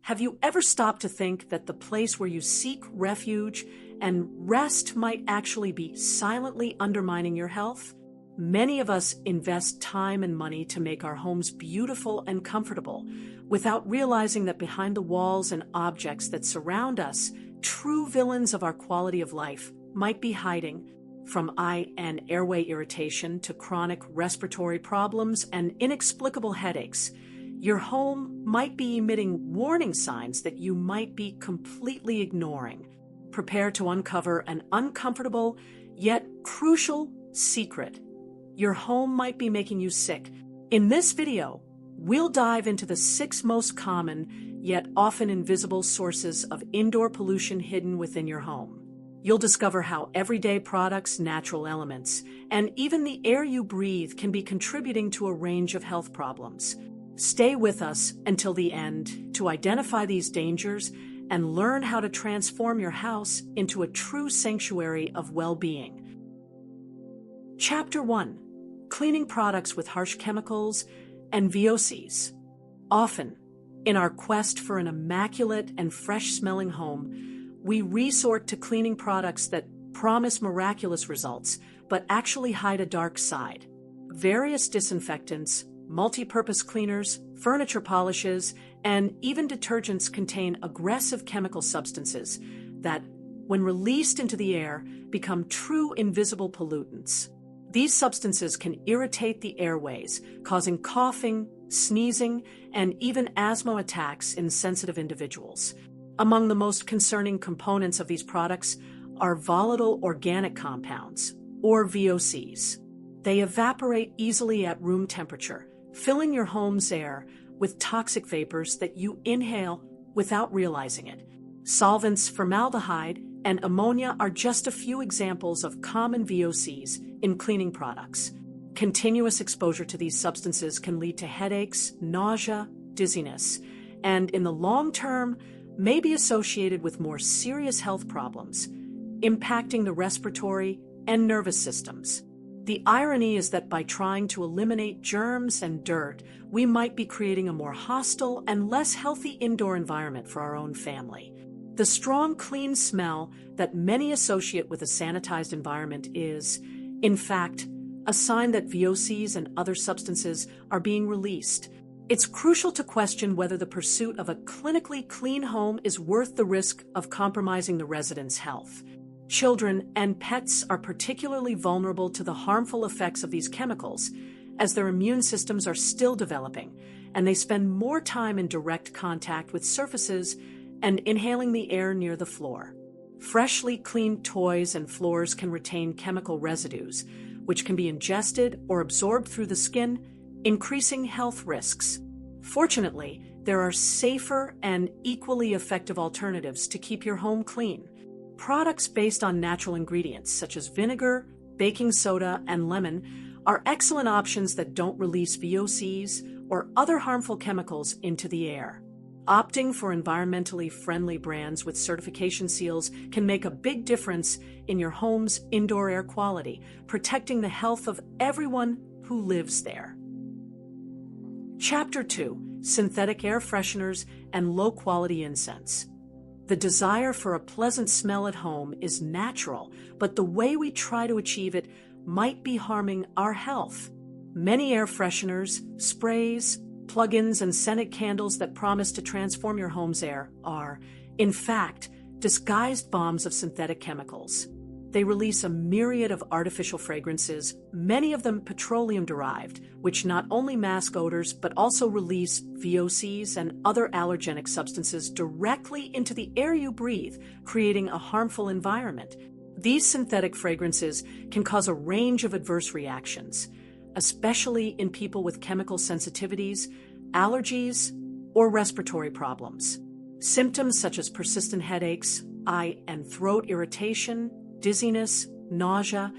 Have you ever stopped to think that the place where you seek refuge and rest might actually be silently undermining your health? Many of us invest time and money to make our homes beautiful and comfortable, without realizing that behind the walls and objects that surround us, true villains of our quality of life might be hiding. From eye and airway irritation to chronic respiratory problems and inexplicable headaches, your home might be emitting warning signs that you might be completely ignoring. Prepare to uncover an uncomfortable yet crucial secret. Your home might be making you sick. In this video, we'll dive into the 6 most common yet often invisible sources of indoor pollution hidden within your home. You'll discover how everyday products, natural elements, and even the air you breathe can be contributing to a range of health problems. Stay with us until the end to identify these dangers and learn how to transform your house into a true sanctuary of well-being. Chapter 1: Cleaning products with harsh chemicals and VOCs. Often, in our quest for an immaculate and fresh-smelling home, we resort to cleaning products that promise miraculous results, but actually hide a dark side. Various disinfectants, multi-purpose cleaners, furniture polishes, and even detergents contain aggressive chemical substances that, when released into the air, become true invisible pollutants. These substances can irritate the airways, causing coughing, sneezing, and even asthma attacks in sensitive individuals. Among the most concerning components of these products are volatile organic compounds, or VOCs. They evaporate easily at room temperature, filling your home's air with toxic vapors that you inhale without realizing it. Solvents, formaldehyde, and ammonia are just a few examples of common VOCs in cleaning products. Continuous exposure to these substances can lead to headaches, nausea, dizziness, and in the long term, may be associated with more serious health problems, impacting the respiratory and nervous systems. The irony is that by trying to eliminate germs and dirt, we might be creating a more hostile and less healthy indoor environment for our own family. The strong, clean smell that many associate with a sanitized environment is, in fact, a sign that VOCs and other substances are being released. It's crucial to question whether the pursuit of a clinically clean home is worth the risk of compromising the residents' health. Children and pets are particularly vulnerable to the harmful effects of these chemicals, as their immune systems are still developing, and they spend more time in direct contact with surfaces and inhaling the air near the floor. Freshly cleaned toys and floors can retain chemical residues, which can be ingested or absorbed through the skin, increasing health risks. Fortunately, there are safer and equally effective alternatives to keep your home clean. Products based on natural ingredients such as vinegar, baking soda, and lemon are excellent options that don't release VOCs or other harmful chemicals into the air. Opting for environmentally friendly brands with certification seals can make a big difference in your home's indoor air quality, protecting the health of everyone who lives there. Chapter 2: Synthetic air fresheners and low-quality incense. The desire for a pleasant smell at home is natural, but the way we try to achieve it might be harming our health. Many air fresheners, sprays, plug-ins, and scented candles that promise to transform your home's air are, in fact, disguised bombs of synthetic chemicals. They release a myriad of artificial fragrances, many of them petroleum-derived, which not only mask odors but also release VOCs and other allergenic substances directly into the air you breathe, creating a harmful environment. These synthetic fragrances can cause a range of adverse reactions, especially in people with chemical sensitivities, allergies, or respiratory problems. Symptoms such as persistent headaches, eye and throat irritation, dizziness, nausea,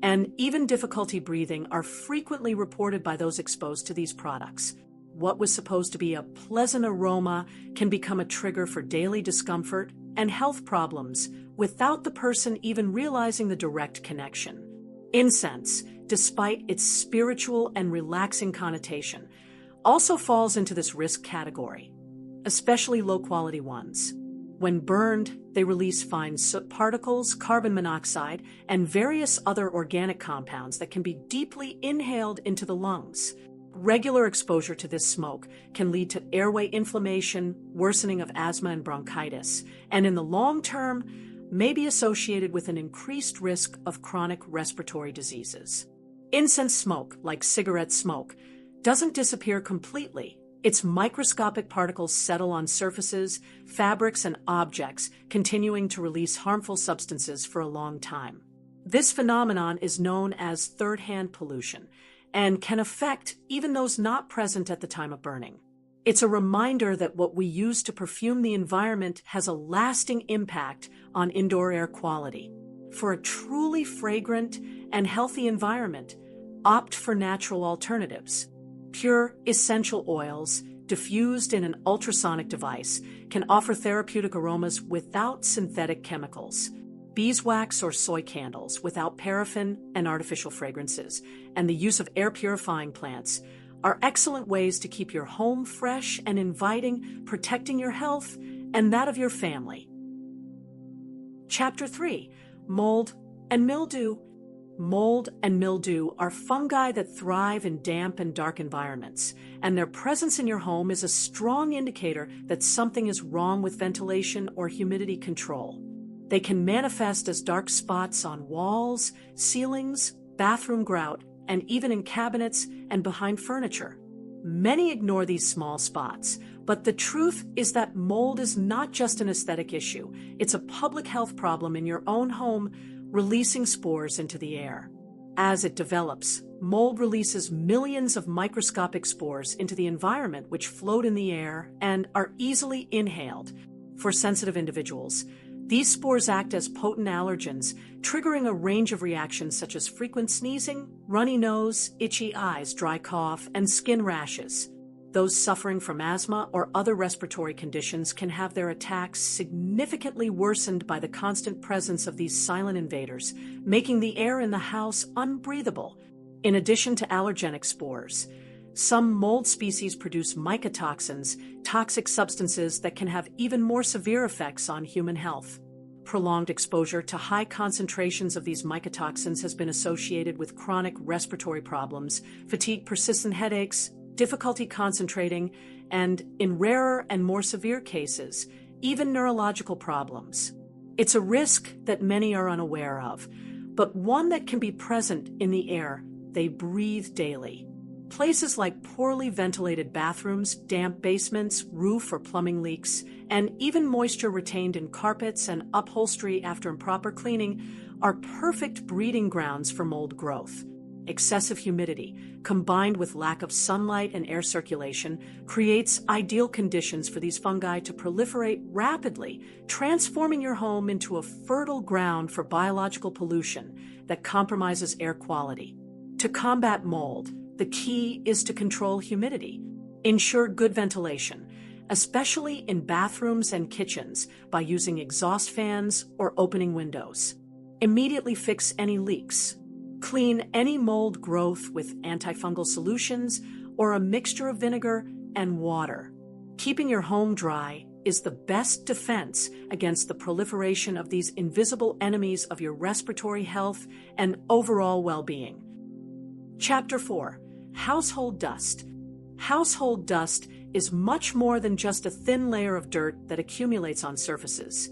and even difficulty breathing are frequently reported by those exposed to these products. What was supposed to be a pleasant aroma can become a trigger for daily discomfort and health problems without the person even realizing the direct connection. Incense, despite its spiritual and relaxing connotation, also falls into this risk category. especially low-quality ones. When burned, they release fine soot particles, carbon monoxide, and various other organic compounds that can be deeply inhaled into the lungs. Regular exposure to this smoke can lead to airway inflammation, worsening of asthma and bronchitis, and in the long term, may be associated with an increased risk of chronic respiratory diseases. Incense smoke, like cigarette smoke, doesn't disappear completely. Its microscopic particles settle on surfaces, fabrics, and objects, continuing to release harmful substances for a long time. This phenomenon is known as third-hand pollution and can affect even those not present at the time of burning. It's a reminder that what we use to perfume the environment has a lasting impact on indoor air quality. For a truly fragrant and healthy environment, opt for natural alternatives. Pure, essential oils, diffused in an ultrasonic device, can offer therapeutic aromas without synthetic chemicals. Beeswax or soy candles without paraffin and artificial fragrances, and the use of air purifying plants are excellent ways to keep your home fresh and inviting, protecting your health and that of your family. Chapter 3. Mold and mildew. Mold and mildew are fungi that thrive in damp and dark environments, and their presence in your home is a strong indicator that something is wrong with ventilation or humidity control. They can manifest as dark spots on walls, ceilings, bathroom grout, and even in cabinets and behind furniture. Many ignore these small spots, but the truth is that mold is not just an aesthetic issue. It's a public health problem in your own home, releasing spores into the air. As it develops, mold releases millions of microscopic spores into the environment, which float in the air and are easily inhaled. For sensitive individuals, these spores act as potent allergens, triggering a range of reactions such as frequent sneezing, runny nose, itchy eyes, dry cough, and skin rashes. Those suffering from asthma or other respiratory conditions can have their attacks significantly worsened by the constant presence of these silent invaders, making the air in the house unbreathable. In addition to allergenic spores, some mold species produce mycotoxins, toxic substances that can have even more severe effects on human health. Prolonged exposure to high concentrations of these mycotoxins has been associated with chronic respiratory problems, fatigue, persistent headaches, difficulty concentrating, and, in rarer and more severe cases, even neurological problems. It's a risk that many are unaware of, but one that can be present in the air they breathe daily. Places like poorly ventilated bathrooms, damp basements, roof or plumbing leaks, and even moisture retained in carpets and upholstery after improper cleaning are perfect breeding grounds for mold growth. Excessive humidity, combined with lack of sunlight and air circulation, creates ideal conditions for these fungi to proliferate rapidly, transforming your home into a fertile ground for biological pollution that compromises air quality. To combat mold, the key is to control humidity. Ensure good ventilation, especially in bathrooms and kitchens, by using exhaust fans or opening windows. Immediately fix any leaks. Clean any mold growth with antifungal solutions or a mixture of vinegar and water. Keeping your home dry is the best defense against the proliferation of these invisible enemies of your respiratory health and overall well-being. Chapter 4. Household dust. Household dust is much more than just a thin layer of dirt that accumulates on surfaces.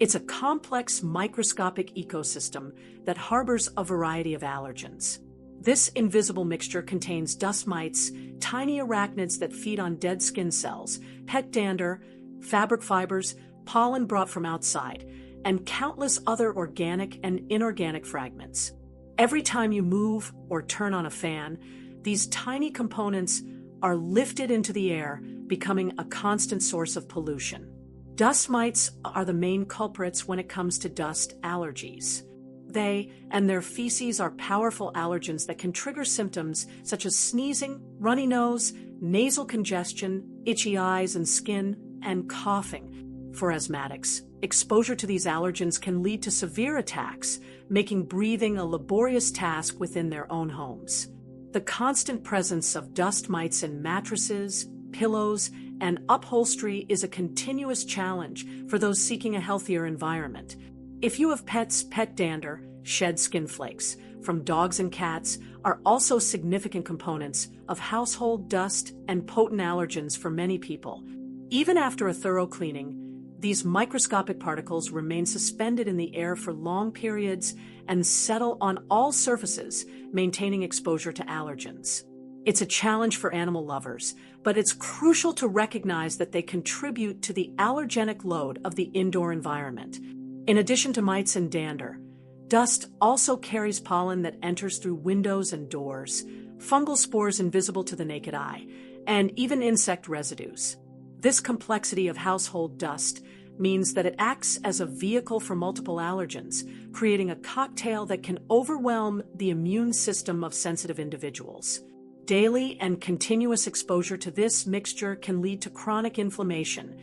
It's a complex microscopic ecosystem that harbors a variety of allergens. This invisible mixture contains dust mites, tiny arachnids that feed on dead skin cells, pet dander, fabric fibers, pollen brought from outside, and countless other organic and inorganic fragments. Every time you move or turn on a fan, these tiny components are lifted into the air, becoming a constant source of pollution. Dust mites are the main culprits when it comes to dust allergies. They and their feces are powerful allergens that can trigger symptoms such as sneezing, runny nose, nasal congestion, itchy eyes and skin, and coughing. For asthmatics, exposure to these allergens can lead to severe attacks, making breathing a laborious task within their own homes. The constant presence of dust mites in mattresses, pillows, and upholstery is a continuous challenge for those seeking a healthier environment. If you have pets, pet dander, shed skin flakes from dogs and cats are also significant components of household dust and potent allergens for many people. Even after a thorough cleaning, these microscopic particles remain suspended in the air for long periods and settle on all surfaces, maintaining exposure to allergens. It's a challenge for animal lovers, but it's crucial to recognize that they contribute to the allergenic load of the indoor environment. In addition to mites and dander, dust also carries pollen that enters through windows and doors, fungal spores invisible to the naked eye, and even insect residues. This complexity of household dust means that it acts as a vehicle for multiple allergens, creating a cocktail that can overwhelm the immune system of sensitive individuals. Daily and continuous exposure to this mixture can lead to chronic inflammation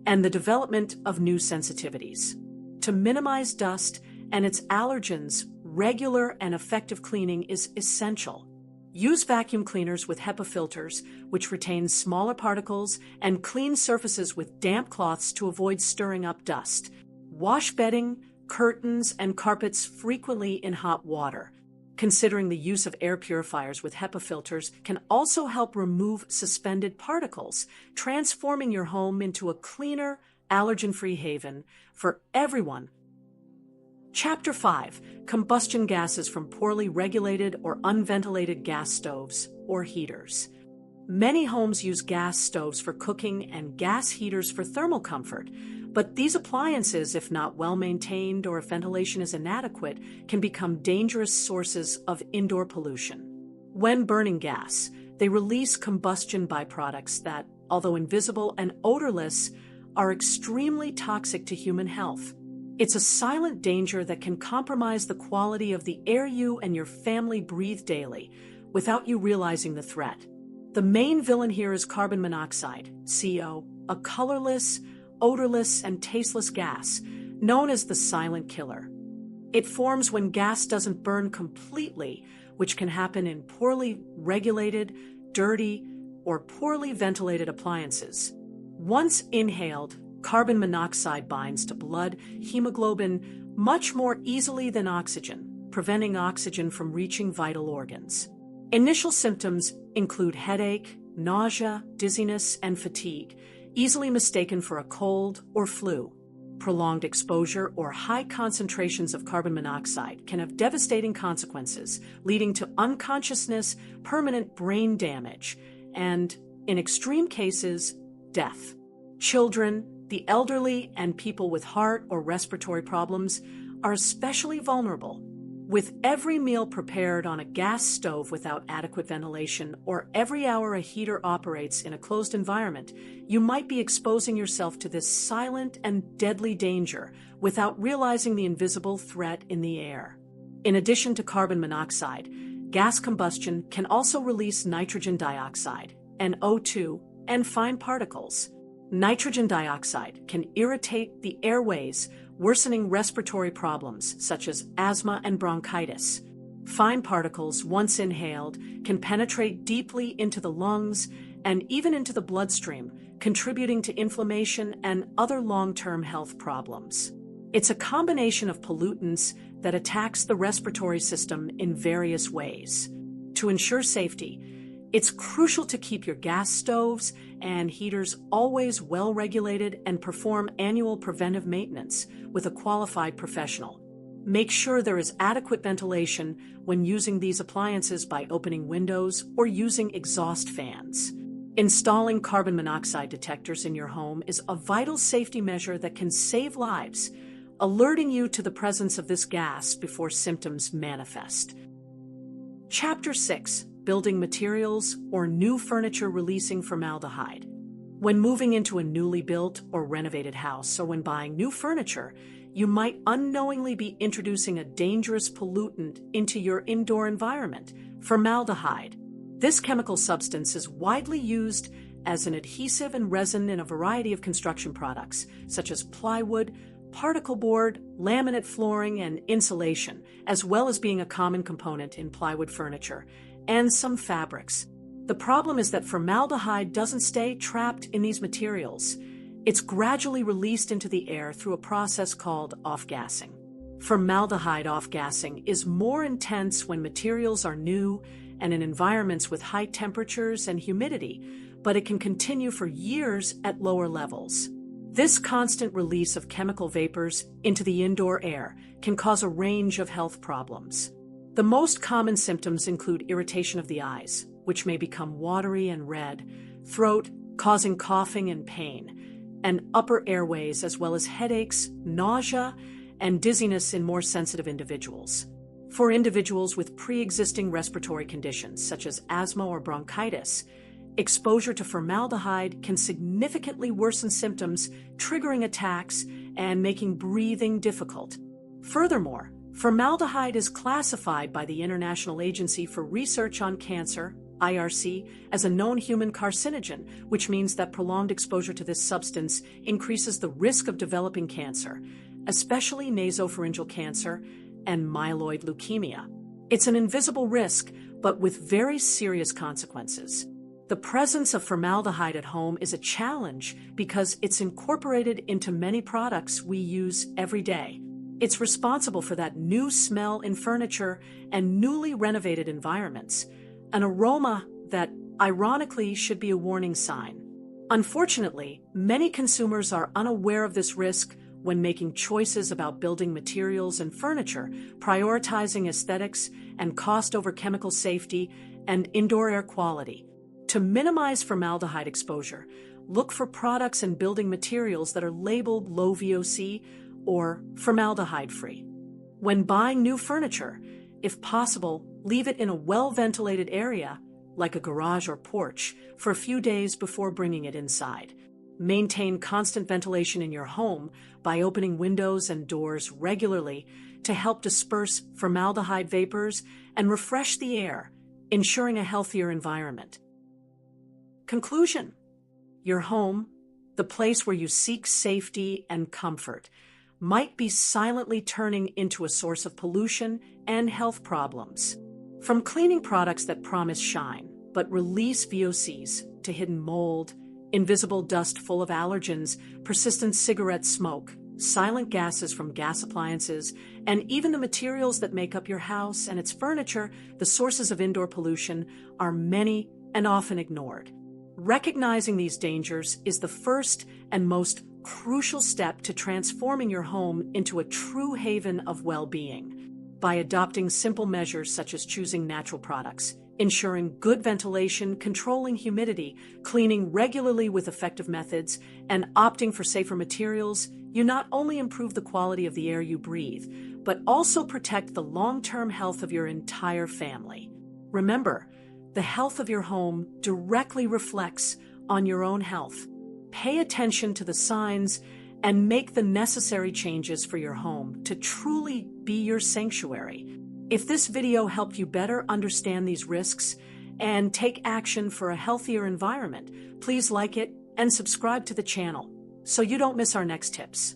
and the development of new sensitivities. To minimize dust and its allergens, regular and effective cleaning is essential. Use vacuum cleaners with HEPA filters, which retain smaller particles, and clean surfaces with damp cloths to avoid stirring up dust. Wash bedding, curtains, and carpets frequently in hot water. Considering the use of air purifiers with HEPA filters can also help remove suspended particles, transforming your home into a cleaner, allergen-free haven for everyone. Chapter 5. Combustion gases from poorly regulated or unventilated gas stoves or heaters. Many homes use gas stoves for cooking and gas heaters for thermal comfort, but these appliances, if not well maintained or if ventilation is inadequate, can become dangerous sources of indoor pollution. When burning gas, they release combustion byproducts that, although invisible and odorless, are extremely toxic to human health. It's a silent danger that can compromise the quality of the air you and your family breathe daily without you realizing the threat. The main villain here is carbon monoxide, CO, a colorless, odorless, and tasteless gas known as the silent killer. It forms when gas doesn't burn completely, which can happen in poorly regulated, dirty, or poorly ventilated appliances. Once inhaled, carbon monoxide binds to blood, hemoglobin much more easily than oxygen, preventing oxygen from reaching vital organs. Initial symptoms include headache, nausea, dizziness, and fatigue, easily mistaken for a cold or flu. Prolonged exposure or high concentrations of carbon monoxide can have devastating consequences, leading to unconsciousness, permanent brain damage, and, in extreme cases, death. Children, the elderly, and people with heart or respiratory problems are especially vulnerable. With every meal prepared on a gas stove without adequate ventilation, or every hour a heater operates in a closed environment, you might be exposing yourself to this silent and deadly danger without realizing the invisible threat in the air. In addition to carbon monoxide, gas combustion can also release nitrogen dioxide, NO2, and fine particles. Nitrogen dioxide can irritate the airways, worsening respiratory problems such as asthma and bronchitis. Fine particles, once inhaled, can penetrate deeply into the lungs and even into the bloodstream, contributing to inflammation and other long-term health problems. It's a combination of pollutants that attacks the respiratory system in various ways. To ensure safety, it's crucial to keep your gas stoves and heaters always well regulated and perform annual preventive maintenance with a qualified professional. Make sure there is adequate ventilation when using these appliances by opening windows or using exhaust fans. Installing carbon monoxide detectors in your home is a vital safety measure that can save lives, alerting you to the presence of this gas before symptoms manifest. Chapter 6. Building materials or new furniture releasing formaldehyde. When moving into a newly built or renovated house, or when buying new furniture, you might unknowingly be introducing a dangerous pollutant into your indoor environment, formaldehyde. This chemical substance is widely used as an adhesive and resin in a variety of construction products, such as plywood, particle board, laminate flooring, and insulation, as well as being a common component in plywood furniture and some fabrics. The problem is that formaldehyde doesn't stay trapped in these materials. It's gradually released into the air through a process called off-gassing. Formaldehyde off-gassing is more intense when materials are new and in environments with high temperatures and humidity, but it can continue for years at lower levels. This constant release of chemical vapors into the indoor air can cause a range of health problems. The most common symptoms include irritation of the eyes, which may become watery and red, throat, causing coughing and pain, and upper airways, as well as headaches, nausea, and dizziness in more sensitive individuals. For individuals with pre-existing respiratory conditions, such as asthma or bronchitis, exposure to formaldehyde can significantly worsen symptoms, triggering attacks and making breathing difficult. Furthermore, formaldehyde is classified by the International Agency for Research on Cancer, IRC, as a known human carcinogen, which means that prolonged exposure to this substance increases the risk of developing cancer, especially nasopharyngeal cancer and myeloid leukemia. It's an invisible risk, but with very serious consequences. The presence of formaldehyde at home is a challenge because it's incorporated into many products we use every day. It's responsible for that new smell in furniture and newly renovated environments, an aroma that, ironically, should be a warning sign. Unfortunately, many consumers are unaware of this risk when making choices about building materials and furniture, prioritizing aesthetics and cost over chemical safety and indoor air quality. To minimize formaldehyde exposure, look for products and building materials that are labeled low VOC or formaldehyde-free. When buying new furniture, if possible, leave it in a well-ventilated area, like a garage or porch, for a few days before bringing it inside. Maintain constant ventilation in your home by opening windows and doors regularly to help disperse formaldehyde vapors and refresh the air, ensuring a healthier environment. Conclusion: your home, the place where you seek safety and comfort, might be silently turning into a source of pollution and health problems. From cleaning products that promise shine but release VOCs to hidden mold, invisible dust full of allergens, persistent cigarette smoke, silent gases from gas appliances, and even the materials that make up your house and its furniture, the sources of indoor pollution are many and often ignored. Recognizing these dangers is the first and most crucial step to transforming your home into a true haven of well-being. By adopting simple measures such as choosing natural products, ensuring good ventilation, controlling humidity, cleaning regularly with effective methods, and opting for safer materials, you not only improve the quality of the air you breathe, but also protect the long-term health of your entire family. Remember, the health of your home directly reflects on your own health. Pay attention to the signs and make the necessary changes for your home to truly be your sanctuary. If this video helped you better understand these risks and take action for a healthier environment, please like it and subscribe to the channel so you don't miss our next tips.